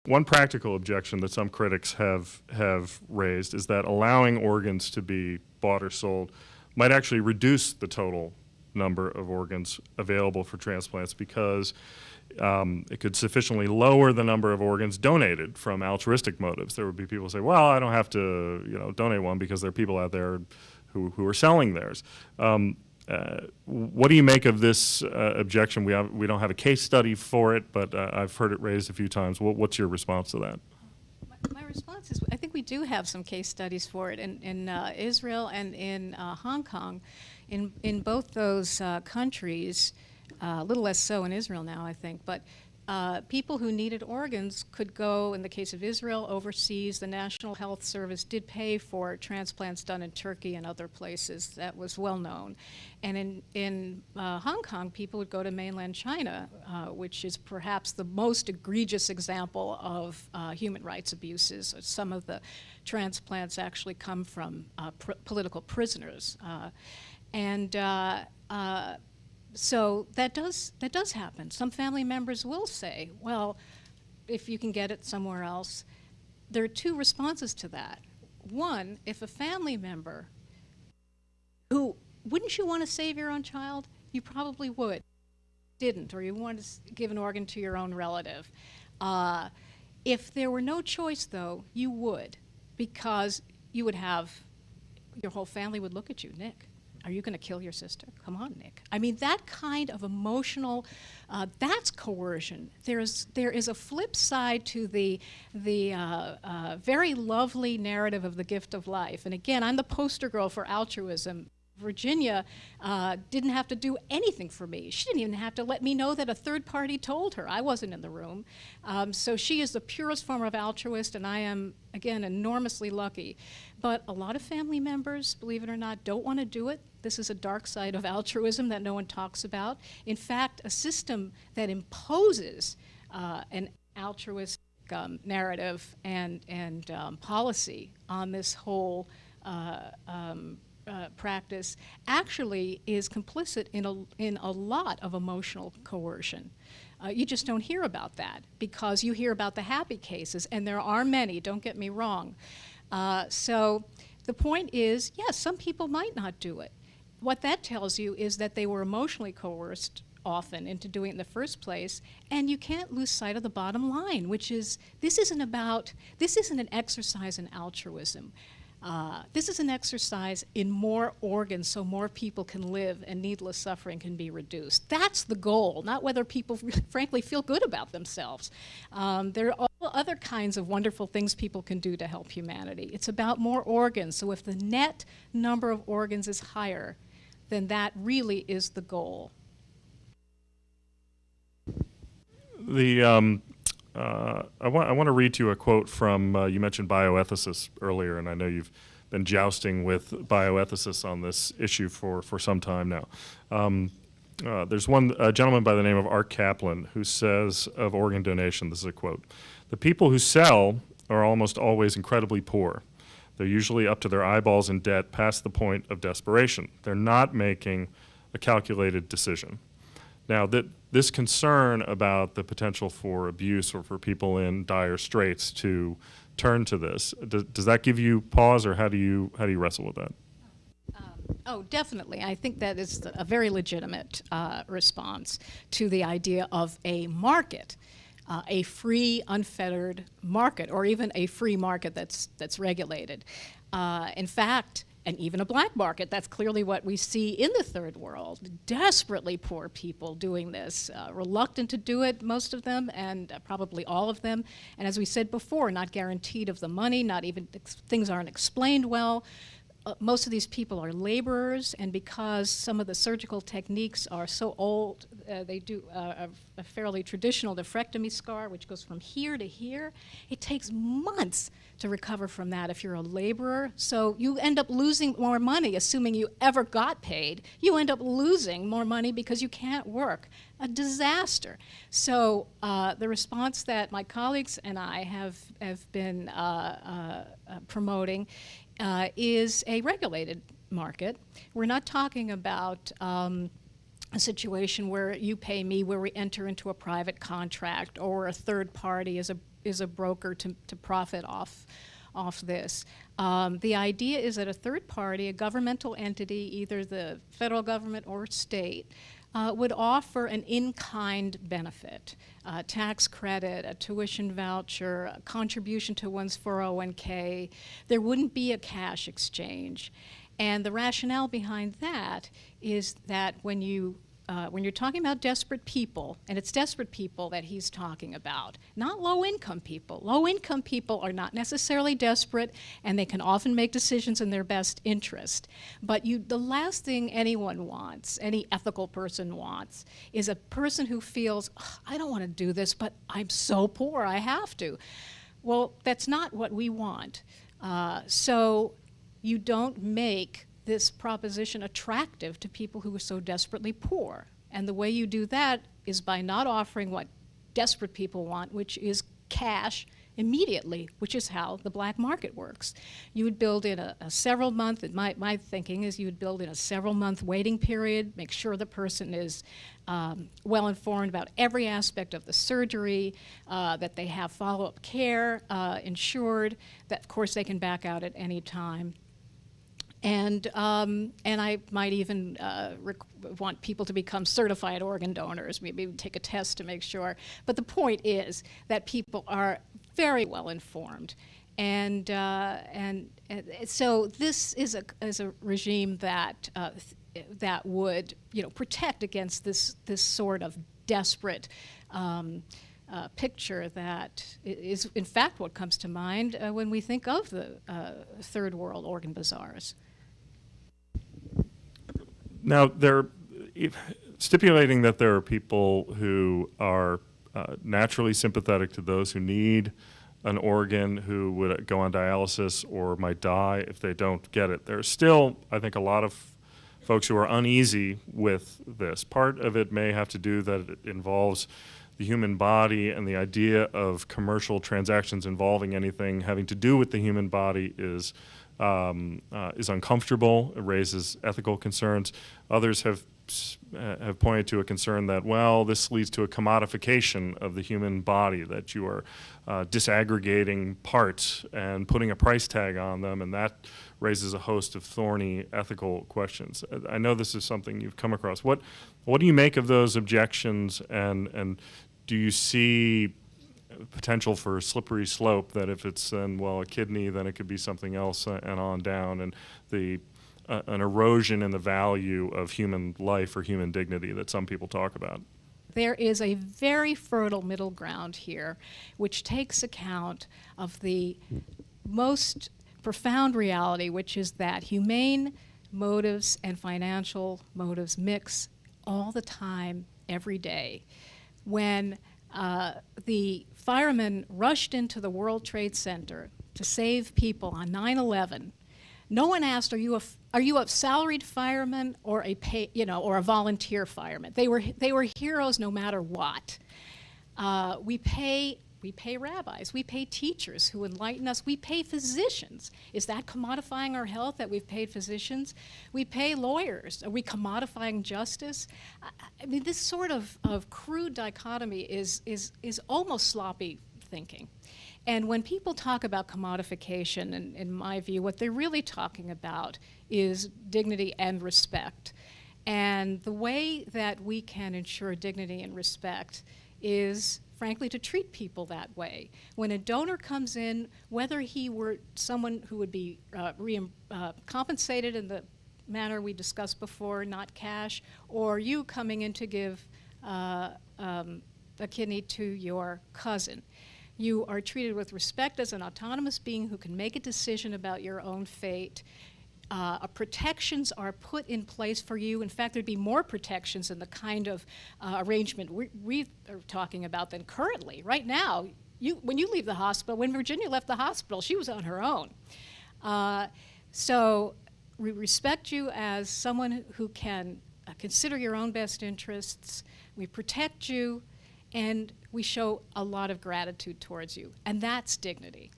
one practical objection that some critics have raised is that allowing organs to be bought or sold might actually reduce the total number of organs available for transplants because it could sufficiently lower the number of organs donated from altruistic motives. There would be people who say, well, I don't have to donate one because there are people out there who are selling theirs. What do you make of this objection? We don't have a case study for it, but I've heard it raised a few times. What's your response to that? My response is I think we do have some case studies for it in Israel and in Hong Kong. In both those countries, a little less so in Israel now, I think, but people who needed organs could go, in the case of Israel, overseas. The National Health Service did pay for transplants done in Turkey and other places. That was well known. And in Hong Kong, people would go to mainland China, which is perhaps the most egregious example of human rights abuses. Some of the transplants actually come from political prisoners. So that does happen. Some family members will say, well, if you can get it somewhere else. There are two responses to that. One, if a family member who, wouldn't you want to save your own child? You probably would. Didn't, or you want to give an organ to your own relative. If there were no choice, though, you would, because you would have, your whole family would look at you, Nick. Are you going to kill your sister? Come on, Nick. I mean, that kind of emotional, that's coercion. There is a flip side to the very lovely narrative of the gift of life. And again, I'm the poster girl for altruism. Virginia didn't have to do anything for me. She didn't even have to let me know that a third party told her. I wasn't in the room. So she is the purest form of altruist, and I am, again, enormously lucky. But a lot of family members, believe it or not, don't want to do it. This is a dark side of altruism that no one talks about. In fact, a system that imposes an altruistic narrative and policy on this whole practice actually is complicit in a lot of emotional coercion. You just don't hear about that because you hear about the happy cases, and there are many, don't get me wrong. So the point is, yes, some people might not do it. What that tells you is that they were emotionally coerced often into doing it in the first place, and you can't lose sight of the bottom line, which is this isn't an exercise in altruism. This is an exercise in more organs so more people can live and needless suffering can be reduced. That's the goal, not whether people frankly feel good about themselves. There are all other kinds of wonderful things people can do to help humanity. It's about more organs, so if the net number of organs is higher, then that really is the goal. I want to read to you a quote from, you mentioned bioethicists earlier, and I know you've been jousting with bioethicists on this issue for some time now. There's a gentleman by the name of Art Kaplan who says of organ donation, this is a quote, "The people who sell are almost always incredibly poor. They're usually up to their eyeballs in debt past the point of desperation. They're not making a calculated decision." Now, this concern about the potential for abuse or for people in dire straits to turn to this, does that give you pause, or how do you wrestle with that? Oh, definitely. I think that is a very legitimate response to the idea of a market, a free, unfettered market, or even a free market that's regulated. In fact, and even a black market. That's clearly what we see in the third world. Desperately poor people doing this, reluctant to do it, most of them, and probably all of them. And as we said before, not guaranteed of the money, not even, things aren't explained well. Most of these people are laborers, and because some of the surgical techniques are so old, they do a fairly traditional nephrectomy scar, which goes from here to here. It takes months to recover from that if you're a laborer. So you end up losing more money, assuming you ever got paid. You end up losing more money because you can't work. A disaster. So the response that my colleagues and I have been promoting is a regulated market. We're not talking about a situation where you pay me, where we enter into a private contract, or a third party is a is a broker to profit off this. The idea is that a third party, a governmental entity, either the federal government or state, would offer an in-kind benefit, a tax credit, a tuition voucher, a contribution to one's 401k. There wouldn't be a cash exchange. And the rationale behind that is that when you're talking about desperate people, and it's desperate people that he's talking about, not low-income people. Low-income people are not necessarily desperate, and they can often make decisions in their best interest. But the last thing anyone wants, any ethical person wants, is a person who feels, I don't want to do this, but I'm so poor, I have to. Well, that's not what we want. So you don't make this proposition attractive to people who are so desperately poor. And the way you do that is by not offering what desperate people want, which is cash immediately, which is how the black market works. You would build in a several-month, my thinking is you would build in a several-month waiting period, make sure the person is well-informed about every aspect of the surgery, that they have follow-up care insured, that, of course, they can back out at any time. And I might even want people to become certified organ donors, maybe take a test to make sure. But the point is that people are very well informed. And so this is a regime that would, protect against this sort of desperate picture that is, in fact, what comes to mind when we think of the third world organ bazaars. Now, stipulating that there are people who are naturally sympathetic to those who need an organ, who would go on dialysis or might die if they don't get it. There's still, I think, a lot of folks who are uneasy with this. Part of it may have to do that it involves the human body, and the idea of commercial transactions involving anything having to do with the human body is uncomfortable. It raises ethical concerns. Others have pointed to a concern that, well, this leads to a commodification of the human body, that you are disaggregating parts and putting a price tag on them, and that raises a host of thorny ethical questions. I know this is something you've come across. What do you make of those objections, and do you see potential for a slippery slope, that if it's then, well, a kidney, then it could be something else, and on down, and an erosion in the value of human life or human dignity that some people talk about? There is a very fertile middle ground here, which takes account of the most profound reality, which is that humane motives and financial motives mix all the time, every day. When the firemen rushed into the World Trade Center to save people on 9/11, no one asked, are you a salaried fireman or or a volunteer fireman? They were heroes no matter what. We pay rabbis, we pay teachers who enlighten us, we pay physicians. Is that commodifying our health that we've paid physicians? We pay lawyers. Are we commodifying justice? I mean, this sort of crude dichotomy is almost sloppy thinking. And when people talk about commodification, in my view, what they're really talking about is dignity and respect. And the way that we can ensure dignity and respect is, frankly, to treat people that way. When a donor comes in, whether he were someone who would be compensated in the manner we discussed before, not cash, or you coming in to give a kidney to your cousin, you are treated with respect as an autonomous being who can make a decision about your own fate. Protections are put in place for you. In fact, there'd be more protections in the kind of arrangement we are talking about than currently. Right now, when you leave the hospital, when Virginia left the hospital, she was on her own. So we respect you as someone who can consider your own best interests. We protect you, and we show a lot of gratitude towards you, and that's dignity.